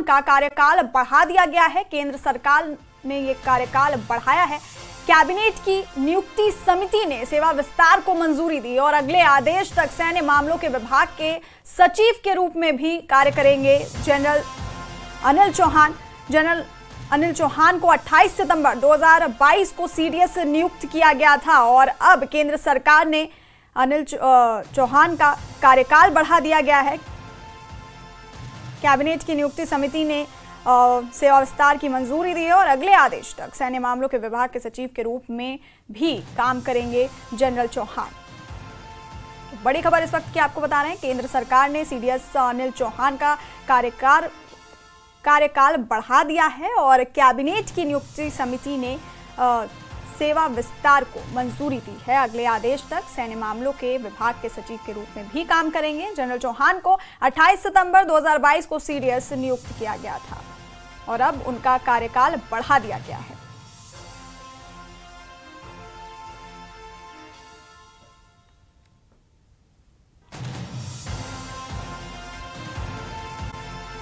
का कार्यकाल बढ़ा दिया गया है। केंद्र सरकार ने ये कार्यकाल बढ़ाया है। कैबिनेट की नियुक्ति समिति ने सेवा विस्तार को मंजूरी दी और अगले आदेश तक सैन्य मामलों के विभाग के सचिव के रूप में भी कार्य करेंगे जनरल अनिल चौहान को 28 सितंबर 2022 को सीडीएस नियुक्त किया गया था और अब केंद्र सरकार ने अनिल चौहान का कार्यकाल बढ़ा दिया गया है। कैबिनेट की नियुक्ति समिति ने सेवा विस्तार की मंजूरी दी है और अगले आदेश तक सैन्य मामलों के विभाग के सचिव के रूप में भी काम करेंगे जनरल चौहान। बड़ी खबर इस वक्त की आपको बता रहे हैं, केंद्र सरकार ने सीडीएस अनिल चौहान का कार्यकाल बढ़ा दिया है और कैबिनेट की नियुक्ति समिति ने सेवा विस्तार को मंजूरी दी है। अगले आदेश तक सैन्य मामलों के विभाग के सचिव के रूप में भी काम करेंगे। जनरल चौहान को 28 सितंबर 2022 को सीडीएस नियुक्त किया गया था और अब उनका कार्यकाल बढ़ा दिया गया है।